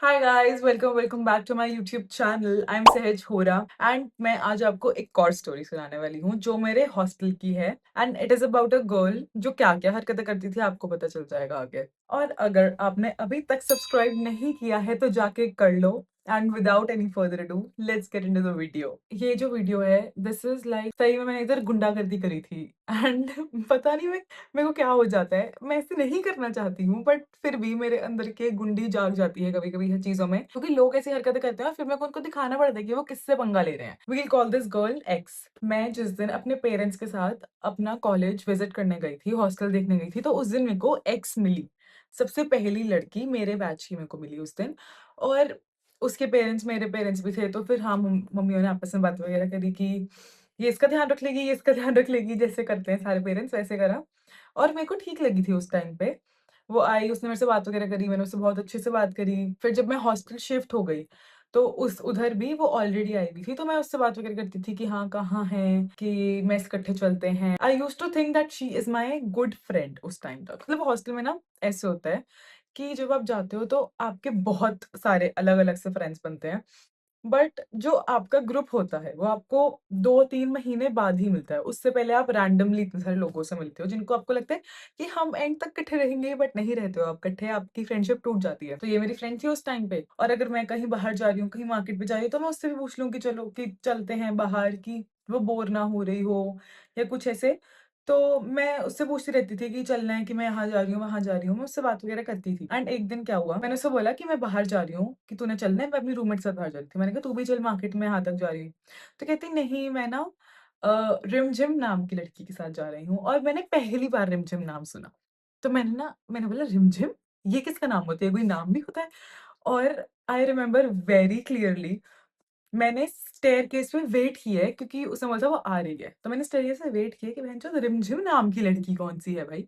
Hi guys, welcome back to my YouTube channel. I am Sahaj Hora and मैं आज आपको एक और स्टोरी सुनाने वाली हूँ जो मेरे हॉस्टल की है। And it is about a girl जो क्या क्या हरकतें करती थी, आपको पता चल जाएगा आगे। और अगर आपने अभी तक सब्सक्राइब नहीं किया है तो जाके कर लो। And without any further ado, let's get into the video. ये जो वीडियो है, दिस इज लाइक सही में मैंने इधर गुंडागर्दी करी थी। एंड पता नहीं मेरे को क्या हो जाता है, मैं ऐसे नहीं करना चाहती हूँ बट फिर भी मेरे अंदर के गुंडी जाग जाती है कभी कभी हर चीजों में, क्योंकि लोग ऐसी हरकतें करते हैं और फिर मेरे को उनको दिखाना पड़ता है कि वो किससे पंगा ले रहे हैं। We will call this girl X. मैं जिस दिन अपने पेरेंट्स के साथ अपना कॉलेज विजिट करने गई थी, हॉस्टल देखने गई थी, तो उस दिन मेरे को एक्स मिली। सबसे पहली लड़की मेरे बैच की मेरे को मिली उस दिन। और उसके पेरेंट्स मेरे पेरेंट्स भी थे, तो फिर हाँ, मम्मियों ने आपस में बात वगैरह करी कि ये इसका ध्यान रख लेगी, ये इसका ध्यान रख लेगी, जैसे करते हैं सारे पेरेंट्स वैसे करा। और मेरे को ठीक लगी थी उस टाइम पे। वो आई, उसने मेरे से बात वगैरह करी, मैंने उससे बहुत अच्छे से बात करी। फिर जब मैं हॉस्टल शिफ्ट हो गई, तो उस उधर भी वो ऑलरेडी आई हुई थी, तो मैं उससे बात वगैरह करती थी कि हाँ, कहाँ हैं, कि मेस इकट्ठे चलते हैं। I used to think that she is my good friend उस टाइम तक। मतलब हॉस्टल में ना ऐसे होता है कि जब आप जाते हो तो आपके बहुत सारे अलग-अलग से फ्रेंड्स बनते हैं। बट जो आपका ग्रुप होता है वो आपको 2-3 महीने बाद ही मिलता है। उससे पहले आप रैंडमली इतने सारे लोगों से मिलते हो जिनको आपको लगता है कि हम एंड तक इकट्ठे रहेंगे, बट नहीं रहते हो आप इकट्ठे, आपकी फ्रेंडशिप टूट जाती है। तो ये मेरी फ्रेंड थी उस टाइम पे। और अगर मैं कहीं बाहर जा रही हूँ, कहीं मार्केट में जा रही हूँ, तो मैं उससे भी पूछ लूँ कि चलो कि चलते हैं बाहर, कि वो बोर ना हो रही हो या कुछ ऐसे। तो मैं उससे पूछती रहती थी कि चलना है, कि मैं यहाँ जा रही हूँ, वहाँ जा रही हूँ। मैं उससे बात वगैरह करती थी। एंड एक दिन क्या हुआ, मैंने उससे बोला कि मैं बाहर जा रही हूँ, कि तूने चलना है? मैं अपनी रूममेट के साथ बाहर जा रही थी। मैंने कहा तू भी चल मार्केट में, यहाँ तक जा रही हूँ। तो कहती नहीं, मैं ना रिमझिम नाम की लड़की के साथ जा रही हूँ। और मैंने पहली बार रिमझिम नाम सुना। तो मैंने बोला रिमझिम? ये किसका नाम होता है? कोई नाम भी होता है? और आई रिमेंबर वेरी क्लियरली, मैंने स्टेयरकेस पे वेट किया है क्योंकि उस समय था वो आ रही है। तो मैंने स्टेयरकेस पे वेट किया कि भैनचोद रिमझिम नाम की लड़की कौन-सी है भाई?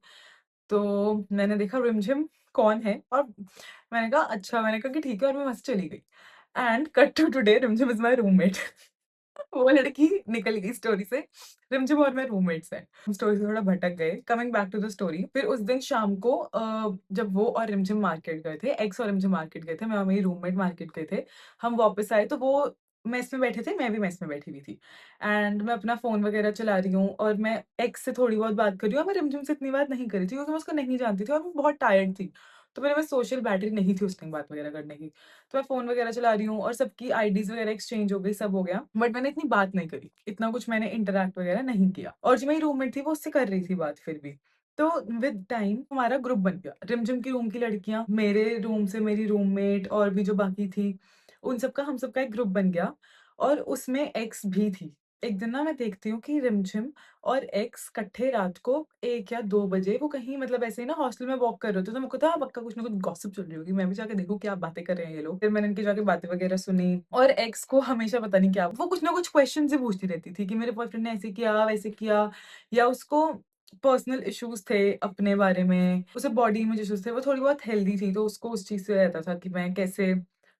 तो मैंने देखा रिमझिम कौन है, और मैंने कहा अच्छा, मैंने कहा कि ठीक है, और मैं वहाँ से चली गई। एंड कट टू टुडे, रिमझिम इज़ माय रूममेट। वो लड़की निकल गई स्टोरी से। रिमझिम और मैं रूममेट्स हैं। हम स्टोरी से थोड़ा भटक गए। Coming back to the story, फिर उस दिन शाम को जब वो और रिमझिम मार्केट गए थे, एक्स और रिमझिम मार्केट गए थे, मैं और मेरी रूममेट मार्केट गए थे। हम वापस आए तो वो मेस में बैठे थे, मैं भी मेस में बैठी हुई थी। एंड मैं अपना फ़ोन वगैरह चला रही हूँ और मैं एक्स से थोड़ी बहुत बात कर रही हूँ, और मैं रिमझिम से इतनी बात नहीं कर रही थी क्योंकि मैं उसको नहीं जानती थी और मैं बहुत टायर्ड थी। तो मेरे पास सोशल बैटरी नहीं थी उस टाइम बात वगैरह करने की। तो मैं फ़ोन वगैरह चला रही हूँ और सबकी आईडीज़ वगैरह एक्सचेंज हो गई, सब हो गया। बट मैंने इतनी बात नहीं करी, इतना कुछ मैंने इंटरैक्ट वगैरह नहीं किया। और जो मेरी रूममेट थी वो उससे कर रही थी बात फिर भी। तो विद टाइम हमारा ग्रुप बन गया। रिमझिम की रूम की लड़कियाँ, मेरे रूम से मेरी रूममेट और भी जो बाकी थी, उन सबका हम सबका एक ग्रुप बन गया, और उसमें एक्स भी थी। एक दिन ना मैं देखती हूँ कि रिमझिम और एक्स इकट्ठे रात को 1 या 2 बजे वो कहीं, मतलब ऐसे ही ना हॉस्टल में वॉक कर रहे होते, तो मेरे को था पक्का कुछ ना कुछ गॉसिप चल रही होगी, मैं भी जाके देखूँ क्या बातें कर रहे हैं ये लोग। फिर मैंने इनकी जाके बातें वगैरह सुनी, और एक्स को हमेशा पता नहीं क्या वो कुछ ना कुछ क्वेश्चन ही पूछती रहती थी कि मेरे बॉयफ्रेंड ने ऐसे किया, वैसे किया, या उसको पर्सनल इश्यूज थे अपने बारे में, उसे बॉडी इमेज इश्यूज थे, वो थोड़ी बहुत हेल्दी थी, तो उसको उस चीज़ से रहता था कि मैं कैसे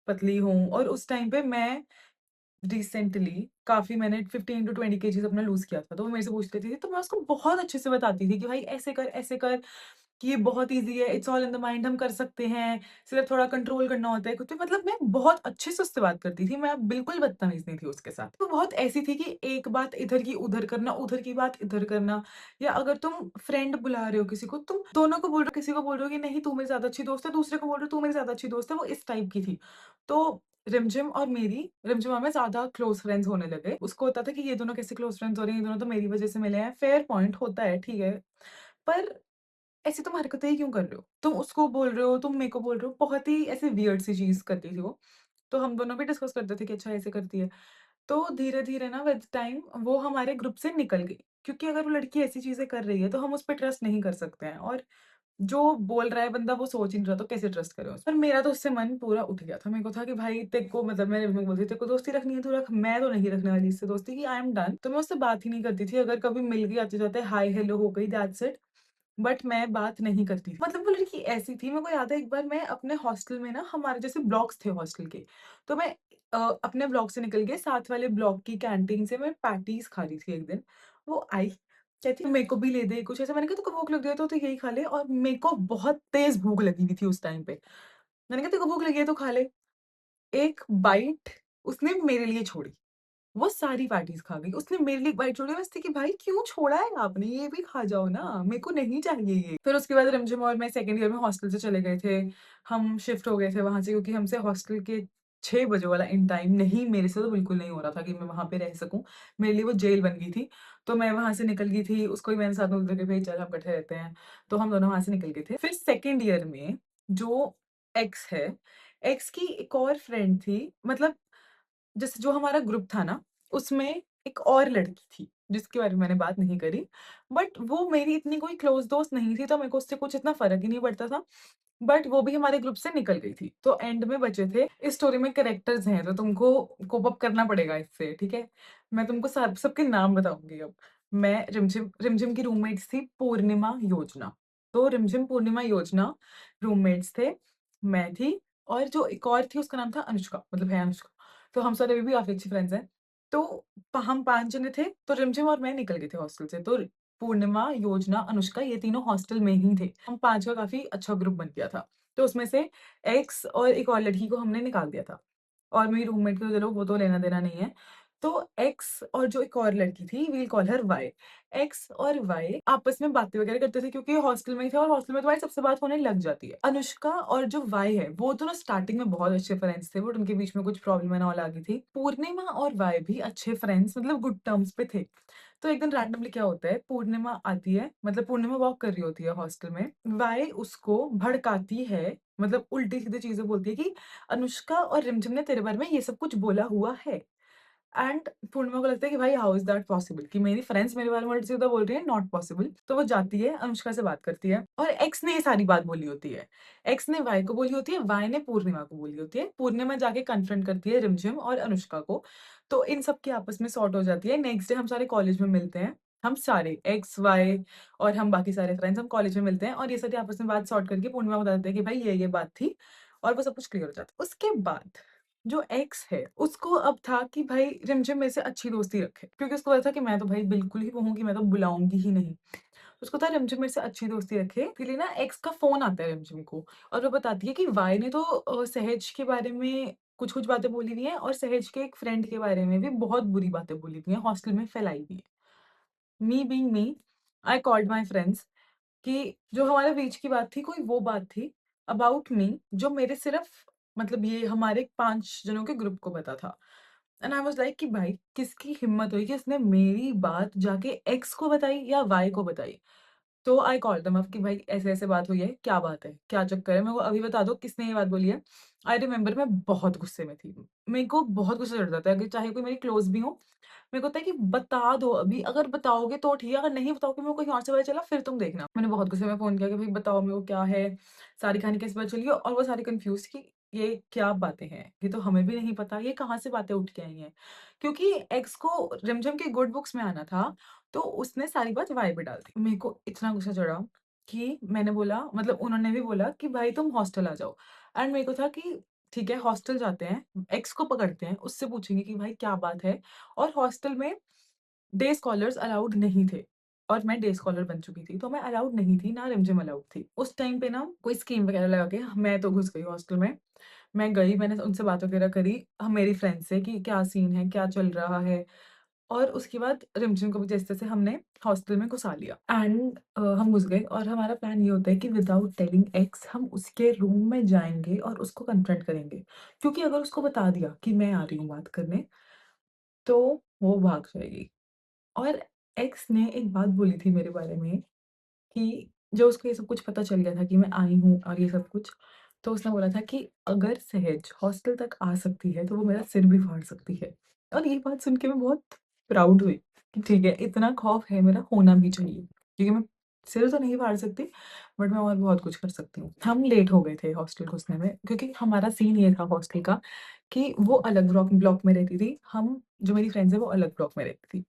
पतली हूँ। और उस टाइम पे मैं रिसेंटली काफ़ी, मैंने 15 टू 20 केजीज़ अपना लूज़ किया था, तो वो मेरे से पूछ लेती थी, तो मैं उसको बहुत अच्छे से बताती थी कि भाई ऐसे कर, कि ये बहुत ईज़ी है, it's all in the mind, हम कर सकते हैं, सिर्फ़ थोड़ा कंट्रोल करना होता है खुद पे। मतलब मैं बहुत अच्छे से उससे बात करती थी, मैं बिल्कुल बदतमीज़ नहीं थी उसके साथ। वो बहुत ऐसी थी कि एक बात इधर की उधर करना, उधर की बात इधर करना, या अगर तुम फ्रेंड बुला रहे हो किसी को, तुम दोनों को बोल रहे हो, किसी को बोल रहे हो कि नहीं तू मेरी ज़्यादा अच्छी दोस्त है, दूसरे को बोल रहे हो तू मेरी ज़्यादा अच्छी दोस्त है, वो इस टाइप की थी। तो रिमझिम और मैं ज़्यादा क्लोज़ फ्रेंड्स होने लगे। उसको होता था कि ये दोनों कैसे क्लोज़ फ्रेंड्स हो रही हैं, ये दोनों तो मेरी वज़ह से मिले हैं। फेयर पॉइंट होता है, ठीक है। पर ऐसी तुम हरकतें ही क्यों कर रहे हो? तुम उसको बोल रहे हो, तुम मेरे को बोल रहे हो, बहुत ही ऐसे वियर्ड सी चीज़ करती थी वो। तो हम दोनों भी डिस्कस करते थे कि अच्छा ऐसे करती है। तो धीरे-धीरे ना विद टाइम वो हमारे ग्रुप से निकल गई। क्योंकि अगर वो लड़की ऐसी चीज़ें कर रही है तो हम उस पे ट्रस्ट नहीं कर सकते हैं, और जो बोल रहा है बंदा वो सोच ही नहीं रहा, तो कैसे ट्रस्ट करें उस पर। मेरा तो उससे मन पूरा उठ गया था। मेरे को था कि भाई तेरे को, मतलब मैंने मम्मी को बोलती थी तेरे को दोस्ती रखनी है तू रख, मैं तो नहीं रखने वाली इससे दोस्ती, कि आई एम डन। तो मैं उससे बात ही नहीं करती थी। अगर कभी मिल गई आते-जाते हाय हेलो हो गई, दैट्स इट। बट मैं बात नहीं करती थी। मतलब वो लड़की ऐसी थी, मेरे को याद है एक बार मैं अपने हॉस्टल में ना, हमारे जैसे ब्लॉक्स थे हॉस्टल के, तो मैं अपने ब्लॉक से निकल के साथ वाले ब्लॉक की कैंटीन से मैं पैटीज़ खा रही थी एक दिन। वो आई, कहती मेरे को भी ले दे कुछ ऐसा। मैंने कहा तेरे को भूख लग गई है तो यही खा ले, और मेरे को बहुत तेज़ भूख लगी हुई थी उस टाइम पे। मैंने कहा तेरे को भूख लगी है तो खा ले। एक बाइट उसने मेरे लिए छोड़ी। वो सारी पैटीज़ खा गई। उसने मेरे लिए एक बाइट छोड़ी, मैं सोची कि भाई क्यों छोड़ा है आपने? ये भी खा जाओ ना, मेरे को नहीं चाहिए ये। फिर उसके बाद रिमझिम और मैं सेकंड ईयर में हॉस्टल से चले गए थे। हम शिफ्ट हो गए थे वहाँ से क्योंकि हमसे हॉस्टल के 6 बजे वाला इन टाइम नहीं, मेरे से तो बिल्कुल नहीं हो रहा था कि मैं वहाँ पे रह सकूँ। मेरे लिए वो जेल बन गई थी। तो मैं वहाँ से निकल गई थी, उसको भी मैंने साथ में बोल दिया कि भई चल हम इकट्ठे रहते हैं। तो हम दोनों वहाँ से निकल गए थे। फिर सेकंड ईयर में जो एक्स है, एक्स की एक और फ्रेंड थी, मतलब जैसे जो हमारा ग्रुप था ना, उसमें एक और लड़की थी, जिसके बारे में मैंने बात नहीं करी। बट वो मेरी इतनी कोई क्लोज़ दोस्त नहीं थी, तो मेरे को उससे कुछ इतना फ़र्क ही नहीं पड़ता था। बट वो भी हमारे ग्रुप से निकल गई थी। तो एंड में बचे थे, इस स्टोरी में कैरेक्टर्स हैं, तो तुमको कोप अप करना पड़ेगा इससे, ठीक है? मैं तुमको सब सबके नाम बताऊँगी अब। मैं रिमझिम रिमझिम की रूममेट्स थी पूर्णिमा, योजना। तो रिमझिम, पूर्णिमा, योजना रूममेट्स थे। मैं थी और जो एक और थी उसका नाम था अनुष्का, मतलब है अनुष्का। तो हम सारे अभी भी काफ़ी अच्छी फ्रेंड्स हैं। तो हम 5 जने थे, तो रिमझिम और मैं निकल गए थे हॉस्टल से। तो पूर्णिमा, योजना, अनुष्का ये तीनों हॉस्टल में ही थे। हम 5 का काफ़ी अच्छा ग्रुप बन गया था। तो उसमें से एक्स और एक और लड़की को हमने निकाल दिया था। और मेरी रूममेट को चलो वो तो लेना-देना नहीं है। तो एक्स और जो एक और लड़की थी, we will call her Y. X और वाई आपस में बातें वगैरह करते थे क्योंकि हॉस्टल में ही थे और हॉस्टल में तो भाई सबसे बात होने लग जाती है। अनुष्का और जो वाई है, वो दोनों स्टार्टिंग में बहुत अच्छे फ्रेंड्स थे, बट उनके बीच में कुछ प्रॉब्लम एंड ऑल आ गई थी। पूर्णिमा और वाई भी अच्छे फ्रेंड्स, मतलब गुड टर्म्स पे थे। तो एक दिन रैंडमली क्या होता है, पूर्णिमा आती है, मतलब पूर्णिमा वॉक कर रही होती है हॉस्टल में। वाई उसको भड़काती है, मतलब उल्टी-सीधी चीज़ें बोलती है कि अनुष्का और रिमझिम ने तेरे बारे में ये सब कुछ बोला हुआ है। एंड पूर्णिमा को लगता है कि भाई हाउ इज़ दैट पॉसिबल कि मेरी फ्रेंड्स मेरे बारे में उल्टा-सीधा बोल रही हैं, नॉट पॉसिबल। तो वो जाती है, अनुष्का से बात करती है और एक्स ने ये सारी बात बोली होती है। एक्स ने वाई को बोली होती है, वाई ने पूर्णिमा को बोली होती है। पूर्णिमा जाके कन्फ्रंट करती है रिमझिम और अनुष्का को। तो इन सब की आपस में सॉर्ट हो जाती है। नेक्स्ट डे हम सारे कॉलेज में मिलते हैं। हम सारे एक्स, वाई और हम बाकी सारे फ्रेंड्स हम कॉलेज में मिलते हैं और ये सारी आपस में बात सॉर्ट करके पूर्णिमा को बता देते हैं कि भाई ये बात थी और वो सब कुछ क्लियर हो जाता है। उसके बाद जो एक्स है, उसको अब था कि भाई रिमझिम मेरे से अच्छी दोस्ती रखे, क्योंकि उसको पता था कि मैं तो भाई बिल्कुल ही वो हूँ कि मैं तो बुलाऊँगी ही नहीं। उसको था रिमझिम मेरे से अच्छी दोस्ती रखे, इसलिए ना एक्स का फ़ोन आता है रिमझिम को और वो बताती है कि वाई ने तो सहज के बारे में कुछ-कुछ बातें बोली हुई हैं और सहज के एक फ्रेंड के बारे में भी बहुत बुरी बातें बोली हुई हैं, हॉस्टल में फैलाई हुई हैं। Me being me, I called my friends कि जो हमारे बीच की बात थी, कोई वो बात थी अबाउट मी जो मेरे सिर्फ़, मतलब ये हमारे 5 जनों के ग्रुप को पता था। एंड आई वाज़ लाइक कि भाई किसकी हिम्मत हुई कि इसने मेरी बात जाके एक्स को बताई या वाई को बताई। तो आई कॉल्ड देम अप कि भाई ऐसे-ऐसे बात हुई है, क्या बात है? क्या चक्कर है? मेरे को अभी बता दो किसने ये बात बोली है? आई रिमेंबर मैं बहुत गुस्से में थी। मेरे को बहुत गुस्सा चढ़ जाता है कि चाहे कोई मेरी क्लोज़ भी हो, मेरे को होता है कि बता दो अभी, अगर बताओगे तो ठीक है, अगर नहीं बताओगे मेरे को कहीं और से पता चला फिर तुम देखना। मैंने बहुत गुस्से में फ़ोन किया कि भई बताओ मेरे को क्या है? सारी कहानी कैसे पता चली? और वो सारे कन्फ्यूज़ कि ये क्या बातें हैं? ये तो हमें भी नहीं पता, ये कहाँ से बातें उठ के आई हैं? क्योंकि एक्स को रिमझिम के गुड बुक्स में आना था, तो उसने सारी बात वाई पे डाल दी। मेरे को इतना गुस्सा चढ़ा कि मैंने बोला, मतलब उन्होंने भी बोला कि भाई तुम हॉस्टल आ जाओ। एंड मेरे को था कि ठीक है हॉस्टल जाते हैं, एक्स को पकड़ते हैं, उससे पूछेंगे कि भाई क्या बात है? और हॉस्टल में डे स्कॉलर्स अलाउड नहीं थे और मैं डे स्कॉलर बन चुकी थी, तो मैं अलाउड नहीं थी, ना रिमझिम अलाउड थी। उस टाइम पे ना कोई स्कीम वगैरह लगा के मैं तो घुस गई हॉस्टल में। मैं गई, मैंने उनसे बात वगैरह करी, मेरी फ्रेंड से कि क्या सीन है, क्या चल रहा है? और उसके बाद रिमझिम को भी जैसे-तैसे हमने हॉस्टल में घुसा लिया एंड हम घुस गए और हमारा प्लान ये होता है कि विदाउट टेलिंग एक्स हम उसके रूम में जाएँगे और उसको कन्फ्रंट करेंगे। क्योंकि अगर उसको बता दिया कि मैं आ रही हूँ बात करने, तो वो भाग जाएगी। और एक्स ने एक बात बोली थी मेरे बारे में कि जो उसको ये सब कुछ पता चल गया था कि मैं आई हूँ और ये सब कुछ, तो उसने बोला था कि अगर सहज हॉस्टल तक आ सकती है, तो वो मेरा सिर भी फाड़ सकती है। और ये बात सुन के मैं बहुत प्राउड हुई कि ठीक है, इतना खौफ है मेरा, होना भी चाहिए। क्योंकि मैं सिर तो नहीं फाड़ सकती, बट मैं और बहुत कुछ कर सकती हूँ। हम लेट हो गए थे हॉस्टल घुसने में क्योंकि हमारा सीन ये था हॉस्टल का कि वो अलग ब्लॉक ब्लॉक में रहती थी, हम जो मेरी फ्रेंड्स हैं वो अलग ब्लॉक में रहती थी।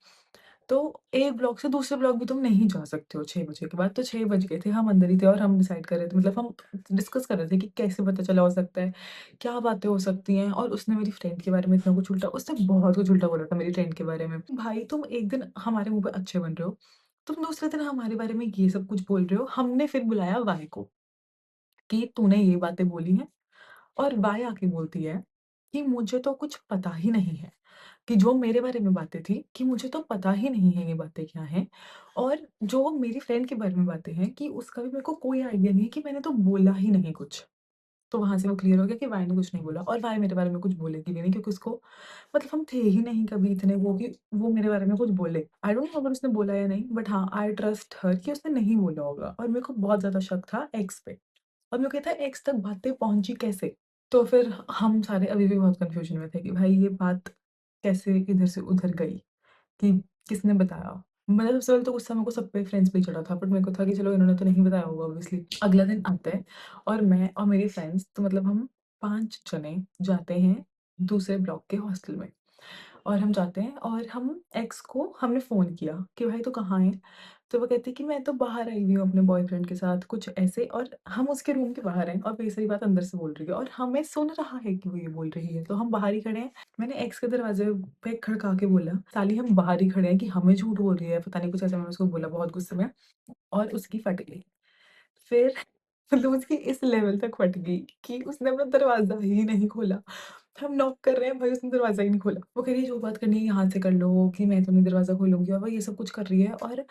तो एक ब्लॉक से दूसरे ब्लॉक भी तुम नहीं जा सकते हो 6 बजे के बाद, तो 6 बज गए थे, हम अंदर ही थे और हम डिसाइड कर रहे थे, मतलब हम डिस्कस कर रहे थे कि कैसे पता चला हो सकता है, क्या बातें हो सकती हैं और उसने मेरी फ्रेंड के बारे में इतना कुछ उल्टा, उसने बहुत कुछ उल्टा बोला था मेरी फ्रेंड के बारे में। भाई तुम एक दिन हमारे मुँह पे अच्छे बन रहे हो, तुम दूसरे दिन हमारे बारे में ये सब कुछ बोल रहे हो। हमने फिर बुलाया वाई को कि तूने ये बातें बोली हैं और वाई आके बोलती है कि मुझे तो कुछ पता ही नहीं है, कि जो मेरे बारे में बातें थी कि मुझे तो पता ही नहीं है ये बातें क्या हैं, और जो मेरी फ्रेंड के बारे में बातें हैं कि उसका भी मेरे को कोई आइडिया नहीं है कि मैंने तो बोला ही नहीं कुछ। तो वहाँ से वो क्लियर हो गया कि वाई ने कुछ नहीं बोला, और वाई मेरे बारे में कुछ बोलेगी भी नहीं, क्योंकि उसको मतलब हम थे ही नहीं कभी इतने वो कि वो मेरे बारे में कुछ बोले। आई डोंट नो अगर उसने बोला या नहीं, बट हाँ, आई ट्रस्ट हर कि उसने नहीं बोला होगा, और मेरे को बहुत ज़्यादा शक था एक्स पे, और मेरे को ये था एक्स तक बातें पहुँची कैसे? तो फिर हम सारे अभी भी बहुत कन्फ्यूज़न में थे कि भाई ये बात कैसे इधर से उधर गई, कि किसने बताया? मतलब सबसे पहले तो गुस्सा मेरे को सब पे फ्रेंड्स पे ही चढ़ा था, बट मेरे को था कि चलो इन्होंने तो नहीं बताया होगा ऑब्वियसली। अगला दिन आता है और मैं और मेरे फ्रेंड्स, तो मतलब हम 5 जने जाते हैं दूसरे ब्लॉक के हॉस्टल में। और हम जाते हैं और हम एक्स को हमने फ़ोन किया कि भाई तू कहाँ है? तो वो कहती है कि मैं तो बाहर आई हुई हूँ अपने बॉयफ्रेंड के साथ, कुछ ऐसे, और हम उसके रूम के बाहर हैं और ये सारी बात अंदर से बोल रही है और हमें सुन रहा है कि वो ये बोल रही है। तो हम बाहर ही खड़े हैं। मैंने एक्स के दरवाज़े पे खड़का के बोला, साली हम बाहर ही खड़े हैं कि हमें झूठ बोल रही है, पता नहीं कुछ ऐसा मैंने उसको बोला बहुत गुस्से में, और उसकी फट गई। फिर मतलब उसकी इस लेवल तक फट गई कि उसने अपना दरवाज़ा ही नहीं खोला। हम नॉक कर रहे हैं, भाई उसने दरवाज़ा ही नहीं खोला। वो कह रही है जो बात करनी है यहाँ से कर लो, कि मैं तो नहीं दरवाज़ा खोलूँगी, और वो ये सब कुछ कर रही है, और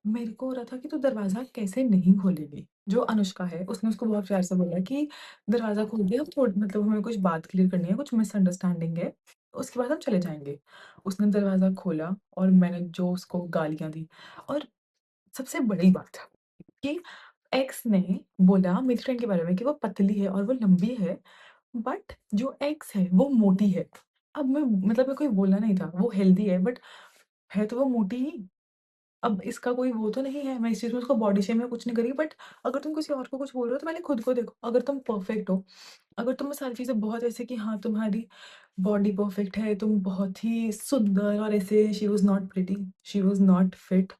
मेरे को हो रहा था कि तू दरवाज़ा कैसे नहीं खोलेगी? जो अनुष्का है उसने उसको बहुत प्यार से बोला कि दरवाज़ा खोल दे, हम थोड़ मतलब हमें कुछ बात क्लियर करनी है, कुछ मिसअंडरस्टैंडिंग है, उसके बाद हम चले जाएँगे। उसने दरवाज़ा खोला और मैंने जो उसको गालियाँ दी, और सबसे बड़ी बात कि एक्स ने बोला मेरी फ्रेंड के बारे में कि वो पतली है और वो लंबी है, बट जो एक्स है वो मोटी है। अब मैं मतलब मेरे को ये बोलना नहीं था, वो हेल्दी है बट है तो वो मोटी ही। अब इसका कोई वो तो नहीं है, मैं इस चीज़ में उसको बॉडी शेम या कुछ नहीं कर रही, बट अगर तुम किसी और को कुछ बोल रहे हो तो पहले खुद को देखो। अगर तुम परफेक्ट हो, अगर तुम्हें सारी चीज़ें बहुत ऐसे कि हाँ, तुम्हारी बॉडी परफेक्ट है, तुम बहुत ही सुंदर और ऐसे, she was not pretty, she was not fit,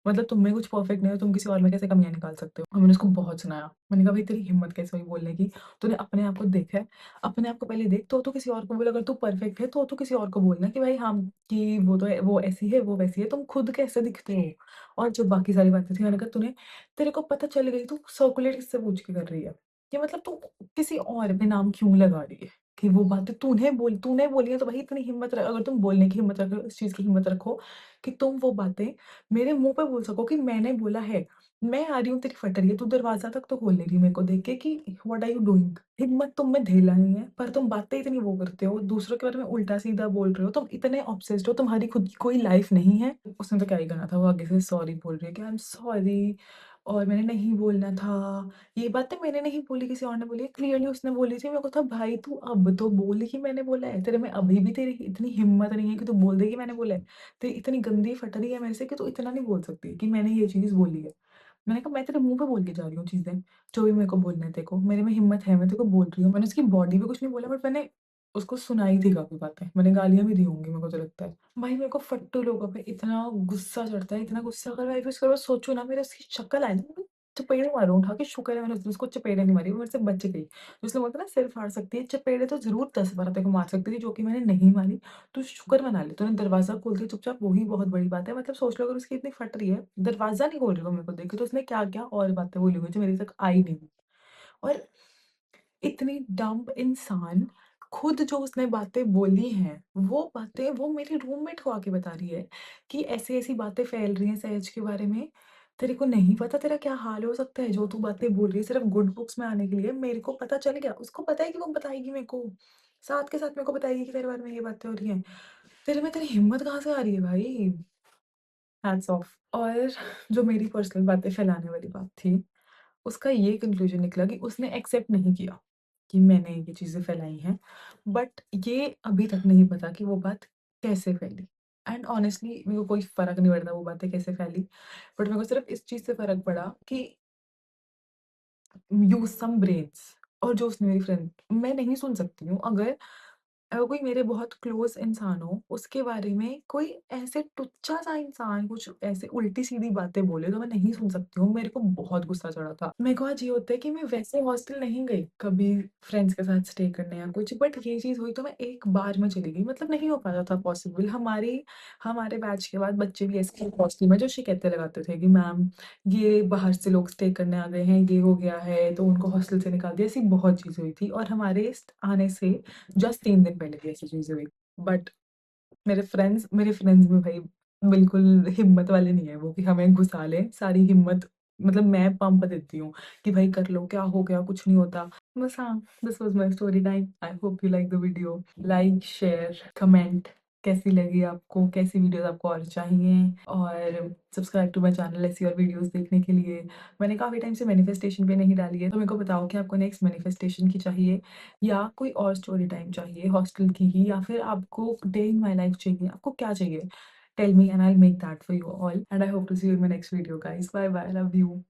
मतलब तुम में कुछ परफेक्ट नहीं है, तुम किसी और में कैसे कमियाँ निकाल सकते हो? और मैंने उसको बहुत सुनाया। मैंने कहा, "भई तेरी हिम्मत कैसे हुई बोलने की? तूने अपने आप को देखा है? अपने आप को पहले देख, तो किसी और को बोल। अगर तू परफेक्ट है, तो किसी और को बोलना कि भाई हाँ, कि वो तो है, वो ऐसी है, वो वैसी है, तुम खुद कैसे दिखते हो?" और जो बाकी सारी बातें थी, मैंने कहा, तेरे को पता चल गई, तू सर्कुलेट किससे पूछ के कर रही है? कि मतलब तू किसी और पे नाम क्यों लगा रही है? कि वो बातें तूने बोली है, तो भाई इतनी हिम्मत र अगर तुम बोलने की हिम्मत रखो, इस चीज़ की हिम्मत रखो कि तुम वो बातें मेरे मुँह पे बोल सको कि मैंने बोला है। मैं आ रही हूँ तेरी फट रही है, तू दरवाज़ा तक तो खोल ले रही है मेरे को देख के कि व्हाट आर यू डूइंग? हिम्मत तुम में ढेला नहीं है, पर तुम बातें इतनी वो करते हो, दूसरों के बारे में उल्टा-सीधा बोल रहे हो, तुम इतने ऑब्सेस्ड हो, तुम्हारी खुद की कोई लाइफ़ नहीं है। उसने तो क्या ही करना था, वो आगे से सॉरी बोल रही है कि आई एम सॉरी और मैंने नहीं बोलना था। ये बातें मैंने नहीं बोली, किसी और ने बोली है, क्लियरली उसने बोली थी। मेरे को था भाई तू अब तो बोल कि मैंने बोला है, तेरे में अभी भी तेरी इतनी हिम्मत नहीं है कि तू बोल दे कि मैंने बोला है। तेरी इतनी गंदी फट रही है मेरे से कि तू इतना नहीं बोल सकती कि मैंने ये चीज़ बोली है। मैंने कहा मैं तेरे मुँह पे बोल के जा रही हूँ चीज़ें, जो भी मेरे को बोलना है तेरे को, मेरे में हिम्मत है, मैं तेरे को बोल रही हूँ। मैंने उसकी बॉडी पे कुछ नहीं बोला, बट मैंने उसको सुनाई थी काफ़ी बातें। मैंने गालियाँ भी दी होंगी मेरे को तो लगता है। भाई मेरे को फट्टू लोगों पे इतना गुस्सा चढ़ता है, इतना गुस्सा, अगर मैं उसके बाद सोचूँ ना, मेरे उसकी शक्ल आए ना, मैं चपेड़े मारूँ उठा के। शुक्र है मैंने उस दिन उसको चपेड़े नहीं मारी, वो मेरे से बच गई। जिसने बोलते हैं ना सिर फाड़ सकती है, चपेड़े तो ज़रूर 10 बार तेरे को मार सकती थी, जो कि मैंने नहीं मारी। तू शुक्र मना ले, तूने दरवाज़ा खोल दिया चुपचाप, वही बहुत बड़ी बात है। मतलब सोच लो अगर उसकी इतनी फट रही है, दरवाज़ा नहीं खोल रही वो मेरे को देख के, तो उसने क्या-क्या और बातें बोली होंगी जो मेरे तक आई नहीं। और इतनी डम्ब इंसान, खुद जो उसने बातें बोली हैं, वो बातें वो मेरी रूममेट को आके बता रही है कि ऐसी-ऐसी बातें फैल रही हैं सहज के बारे में। तेरे को नहीं पता तेरा क्या हाल हो सकता है, जो तू बातें बोल रही है सिर्फ़ गुड बुक्स में आने के लिए। मेरे को पता चल गया, उसको पता है कि वो बताएगी मेरे को। साथ के साथ मेरे को बताएगी कि तेरे बारे में ये बातें हो रही हैं। तेरे में तेरी हिम्मत कहाँ से आ रही है भाई? Hats off. और जो मेरी पर्सनल बातें फैलाने वाली बात थी, उसका ये कन्क्लूज़न निकला कि उसने एक्सेप्ट नहीं किया कि मैंने ये चीज़ें फैलाई हैं। बट ये अभी तक नहीं पता कि वो बात कैसे फैली। एंड हॉनेस्टली मेरे को कोई फ़र्क नहीं पड़ता वो बातें कैसे फैली। बट मेरे को सिर्फ़ इस चीज़ से फ़र्क पड़ा कि यूज़ सम ब्रेन्स। और जो उसने मेरी फ्रेंड, मैं नहीं सुन सकती हूँ अगर अगर कोई मेरे बहुत क्लोज़ इंसान हो, उसके बारे में कोई ऐसे टुच्चा-सा इंसान कुछ ऐसे उल्टी-सीधी बातें बोले तो मैं नहीं सुन सकती हूँ, मेरे को बहुत गुस्सा चढ़ा था। मेरे को आज ये होता है कि मैं वैसे हॉस्टल नहीं गई, कभी फ्रेंड्स के साथ स्टे करने या कुछ, बट ये चीज़ हुई तो मैं एक बार में चली गई, मतलब नहीं हो पाता था पॉसिबल। हमारे बैच के बाद बच्चे भी ऐसे हॉस्टल में जो शिकायतें लगाते थे कि मैम ये बाहर से लोग स्टे करने आ गए हैं, ये हो गया है, तो उनको हॉस्टल से निकाल दिया, ऐसी बहुत चीज़ें हुई थी और हमारे आने से जस्ट 3 दिन पहले भी ऐसी चीज़ें हुई। बट मेरे फ्रेंड्स में भाई बिल्कुल हिम्मत वाले नहीं है वो कि हमें घुसा लें, सारी हिम्मत मतलब मैं पंप देती हूँ कि भाई कर लो, क्या हो गया, कुछ नहीं होता। बस हाँ, this was my story time. I hope you like the video. Like, share, comment कैसी लगी आपको, कैसी वीडियोज़ आपको और चाहिए और सब्सक्राइब टू माय चैनल ऐसी और वीडियोज़ देखने के लिए। मैंने काफ़ी टाइम से मैनिफेस्टेशन पे नहीं डाली है, तो मेरे को बताओ कि आपको नेक्स्ट मैनिफेस्टेशन की चाहिए या कोई और स्टोरी टाइम चाहिए हॉस्टल की ही या फिर आपको डे इन माय लाइफ चाहिए, आपको क्या चाहिए? Tell me and I will make that for you all and I hope to see you in my next video guys. Bye bye, love you.